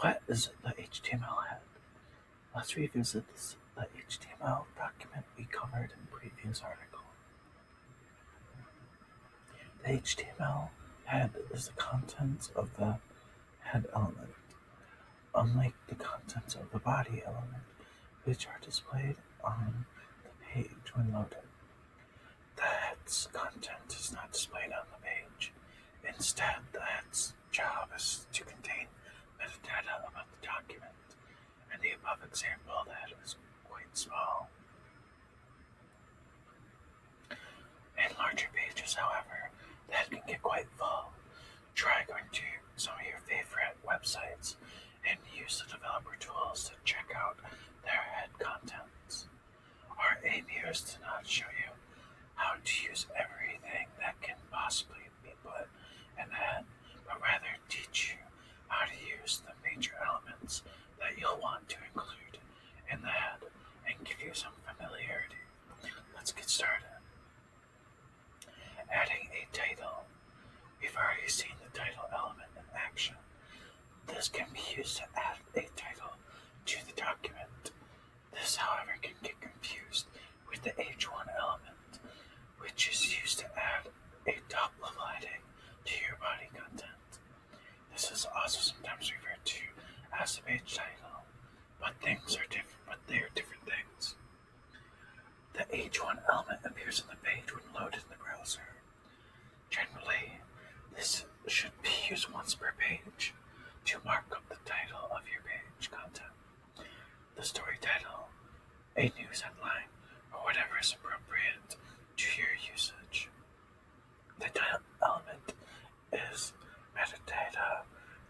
What is the HTML head? Let's revisit the HTML document we covered in the previous article. The HTML head is the contents of the head element, unlike the contents of the body element, which are displayed on the page when loaded. The head's content is not displayed on the page. Instead, the head's job is to contain metadata about the document. In the above example, the head is quite small. In larger pages, however, the head can get quite full. Try going to some of your favorite websites and use the developer tools to check out their head contents. Our aim here is to not show you how to use everything that can possibly be put in the head, but rather teach you how to use the major elements that you'll want to include in the head and give you some familiarity. Let's get started. Adding a title. We've already seen the title element in action. This can be used to add a title to the document. This, however, can get confused with the H1 element, which is used to add a top-level heading to your body content. This is also sometimes referred to as the page title, but they are different things. The H1 element appears on the page when loaded in the browser. Generally, this should be used once per page to mark up the title of your page content. The story title, a news headline, or whatever is appropriate to your usage. The title element is metadata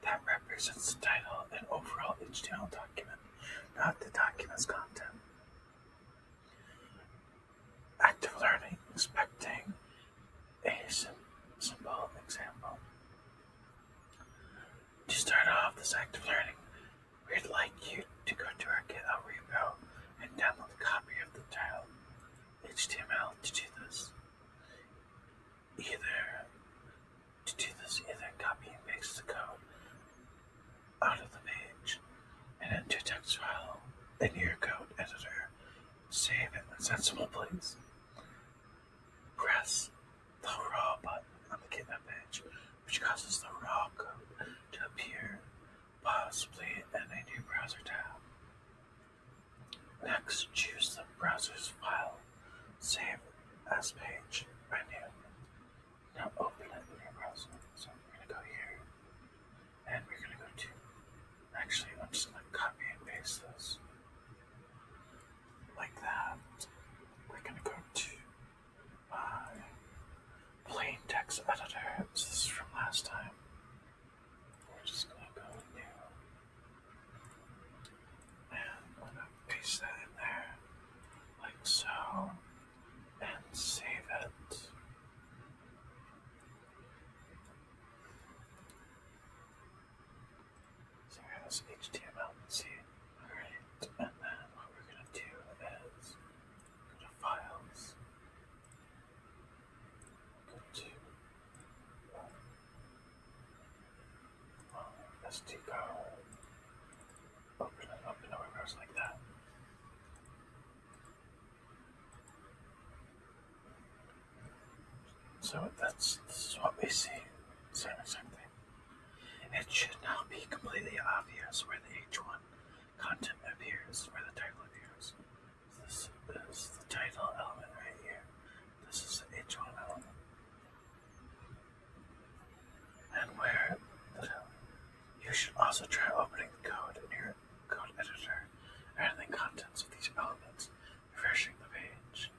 that represents the title and overall HTML document, not the document's content. Active learning, expecting a simple example. To start off this active learning, we'd like you to go to our GitHub repo and download a copy of the title HTML to do this. Either copy and paste the code out of the page and into a text file in your code editor. Save it in Sensible, please. Press the raw button on the GitHub page, which causes the raw code to appear, possibly in a new browser tab. Next, choose the browser's file, save as page menu. Now open it in your browser. So we're going to go here, and we're going to go to, actually I'm just going to copy and paste this, like that. We're going to go to plain text editor. So this is from last time. We're just going to go new, and I'm going to paste that in there, like so, and save it. So here's HTML, see? Alright, and then what we're going to do is go to Files, go to SD card, open it up in a reverse like that. So this is what we see. Same exact thing. It should now be completely obvious where the H1 content appears, where the title appears. This is the title element right here. This is the H1 element. And where you should also try opening the code in your code editor, adding the contents of these elements, refreshing the page.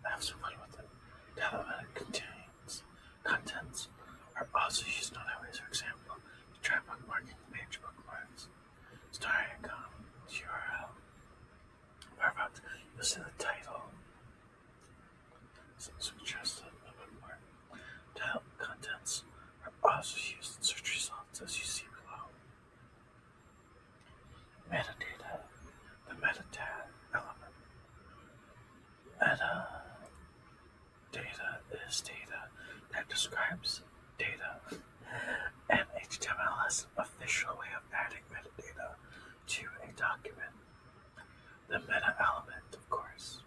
Have some fun with it. The element contains contents are also used in other ways. For example, to try bookmarking the page bookmarks, star icon, URL. Perfect. You'll see the title. So suggested a bit more. Title contents are also used in search results, as you see below. Metadata, the metadata element. Metadata is data that describes data, and HTML has an official The meta element, of course.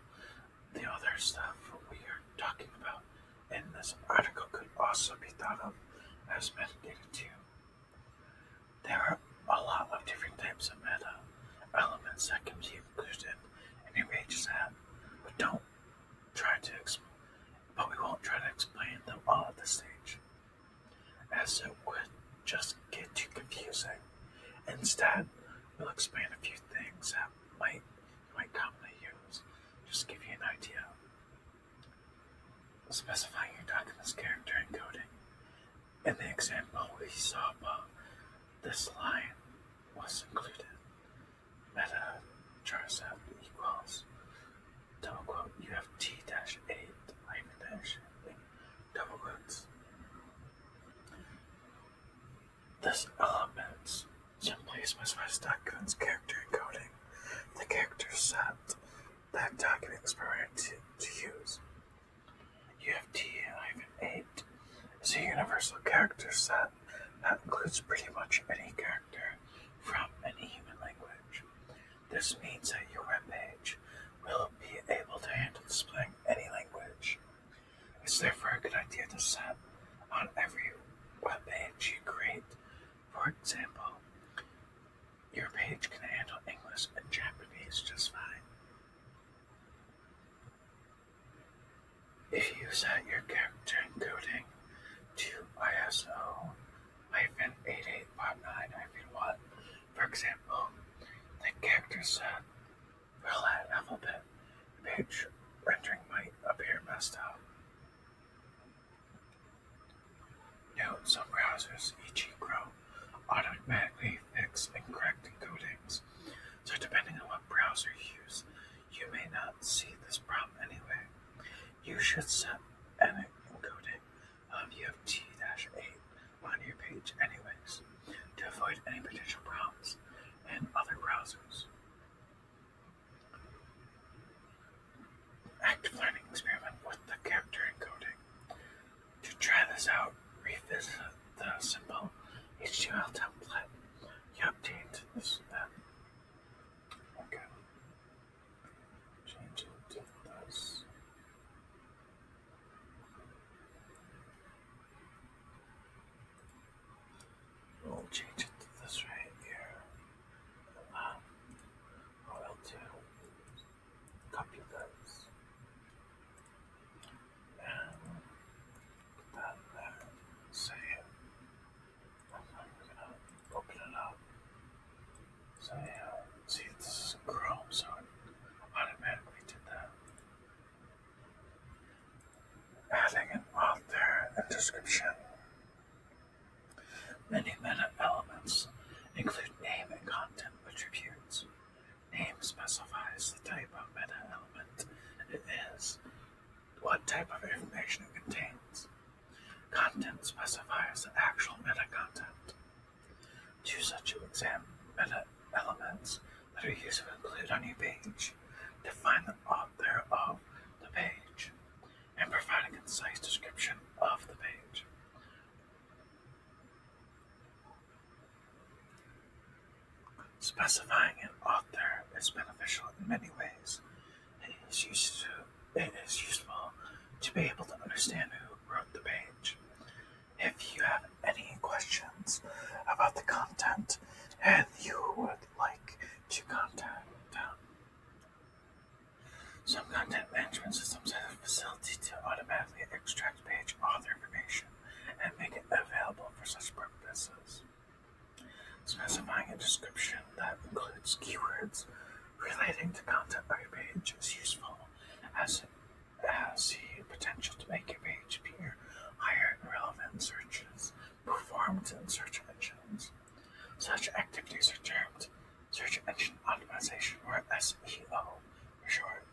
The other stuff we are talking about in this article could also be thought of as metadata too. There are a lot of different types of meta elements that can be included in your page's app, but we won't try to explain them all at this stage, as it would just get too confusing. Instead, we'll explain a few things that you might commonly use, just to give you an idea. Specifying your document's character encoding. In the example we saw above, this line was included. Meta char set equals double quote UFT-8 dash double quotes. This element simply specifies document's character encoding, the character set that document is programmed to use. UFT-8 is a universal character set that includes pretty much any character from any human language. This means that your web page will be able to handle displaying any language. It's therefore a good idea to set on every web page you create. For example, your page can handle English and Japanese just fine. If you set your character encoding to ISO 88.9-1, for example, the character set for the Latin alphabet, page rendering might appear messed up. Note some browsers, e.g. Chrome, automatically fix incorrect encodings, so depending on what browser you use, you may not see this problem anyway. You should set an encoding of UFT-8 on your page anyways, to avoid any potential problems in other browsers. Active learning experiment with the character encoding. To try this out, revisit the simple HTML template you obtained this then. Okay. Change it to this. We'll change it to this right here. What I'll do, copy this and put that there, save, and then we're gonna open it up. So yeah, see, this is Chrome, so it automatically did that. Adding an author and description. Many meta elements include name and content attributes. Name specifies the type of meta element it is, what type of information it contains. Content specifies the actual meta content. Two such meta elements that are used to include on your page define the author of the page and provide a concise description of the page. Specifying an author is beneficial in many ways. It is useful to be able to understand who wrote the page. If you have any questions about the content and you would like to contact them, some content management systems have a facility to automatically extract page author information and make it available for such purposes. Specifying a description that includes keywords relating to content of your page is useful, as it has the potential to make your page appear higher in relevant searches performed in search engines. Such activities are termed search engine optimization, or SEO for short.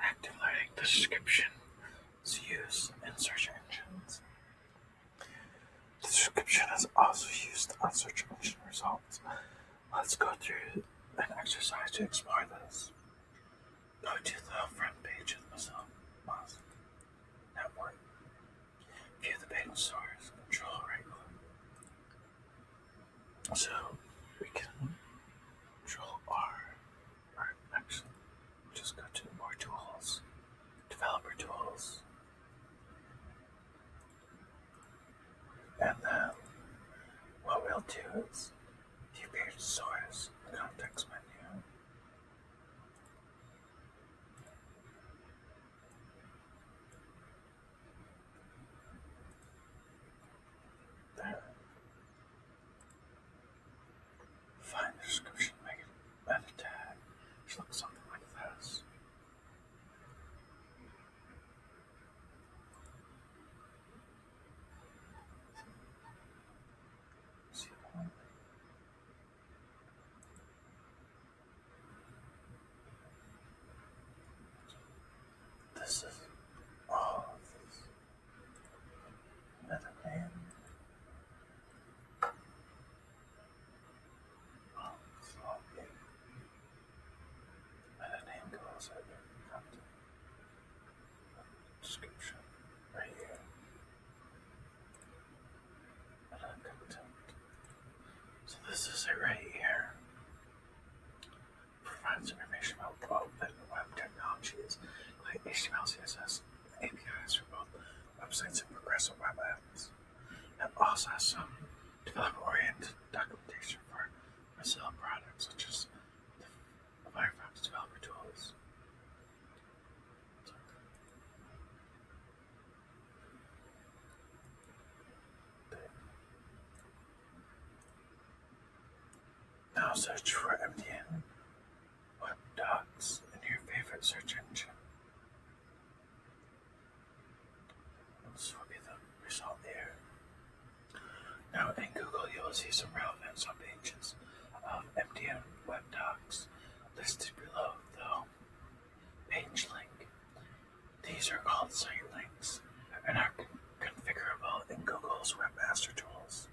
Active learning description is used in search engines. The description is also used on search engine results. Let's go through an exercise to explore this. Go to the front page of the Mozilla network. View the page source, control right click. So we can control R 2 is view page source, context menu. There. Find the description, make it meta tag, which looks something like this. See one. This is all of this meta name. Meta name goes at your content description right here. Meta content. So this is it right here. Provides information about open web technologies like HTML, CSS, APIs for both websites and progressive web apps. It also has some developer-oriented documentation for Mozilla products such as the Firefox developer tools. Now search for MDN Web Docs in your favorite search engine. This will be the result here. Now in Google you will see some relevant subpages of MDN Web Docs listed below the page link. These are called site links and are configurable in Google's Webmaster Tools,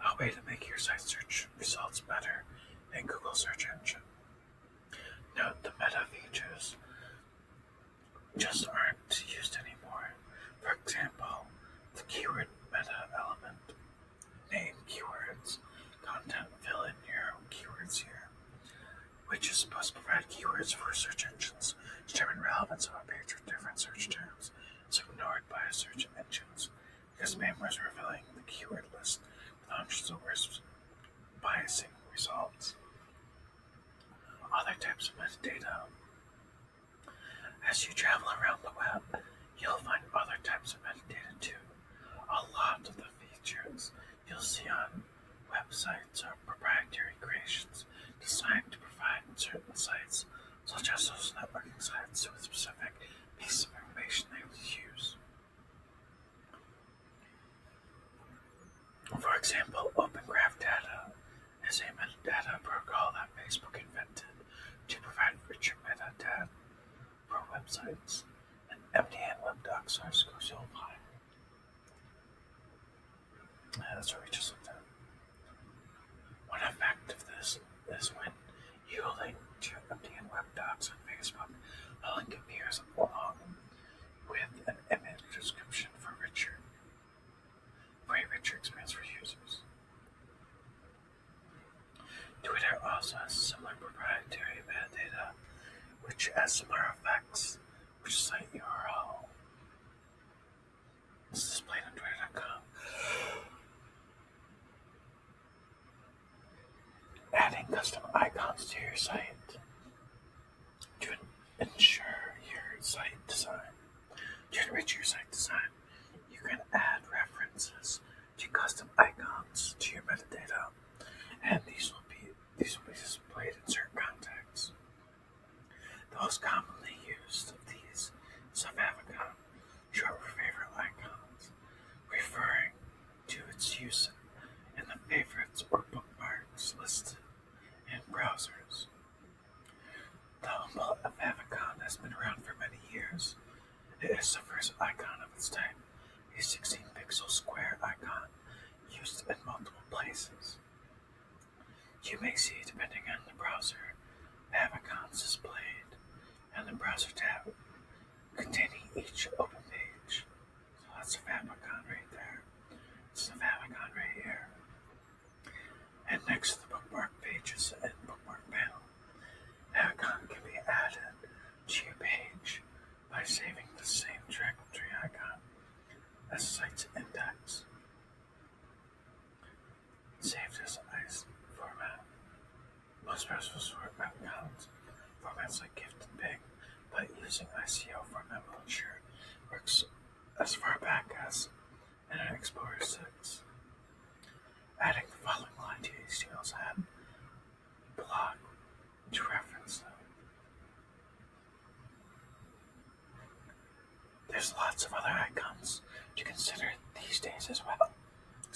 a way to make your site search results better in Google search engine. Note the meta features just aren't used anymore. For example, the keyword meta element, name keywords, content, fill in your own keywords here, which is supposed to provide keywords for search engines to determine relevance of a page with different search terms. It's ignored by search engines because spammers are filling the keyword list with hundreds of words, biasing results. Other types of metadata. As you travel around the web, you'll find other types of metadata too. A lot of the features you'll see on websites are proprietary creations designed to provide certain sites, such as social networking sites, with specific pieces of information they will use. For example, Open Graph Data is a metadata protocol that Facebook invented to provide richer metadata for websites, and MDN Web Docs source code you'll find. That's what we just looked at. One effect of this is when you link to MDN Web Docs on Facebook, a link appears along with an image description for a richer experience for users. Twitter also has similar proprietary metadata, which has similar effects, which site URL is displayed on Twitter.com. Adding custom icons to your site to ensure your site design. To enrich your site design, you can add references to custom icons to your metadata, and these will be displayed in certain contexts. The most commonly used of these is a favicon, short for favorite icons, referring to its use in the favorites or bookmarks listed in browsers. The humble favicon has been around for many years. It is the first icon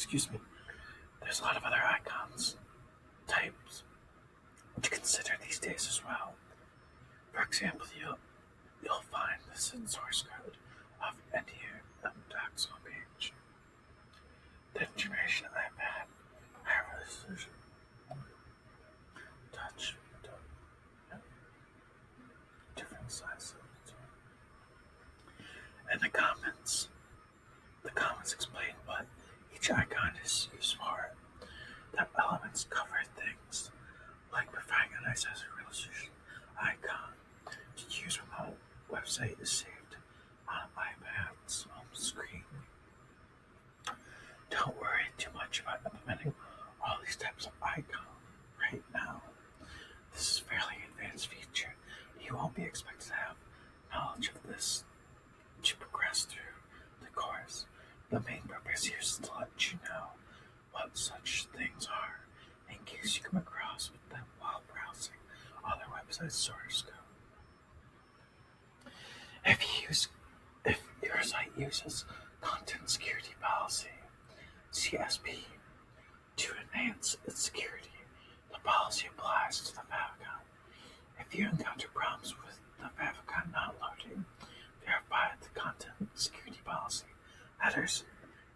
excuse me, there's a lot of other icons types to consider these days as well. For example, you'll find this in source code of MDN Prt5 homepage. The generation iPad, high resolution, touch, different sizes. And the comments explain what each icon is used for. The elements cover things like providing a nice resolution icon to use when the website is saved on iPad's home screen. Don't worry too much about implementing all these types of icons right now. This is a fairly advanced feature. You won't be expected to have knowledge of this to progress through the course. The main purpose here is to let you know what such things are in case you come across with them while browsing other website source code. If your site uses content security policy, CSP, to enhance its security, the policy applies to the favicon. If you encounter problems with the favicon not loading, verify the content security policy headers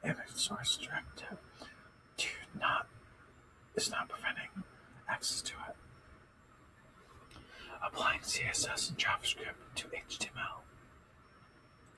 image source directive is not preventing access to it. Applying CSS and JavaScript to HTML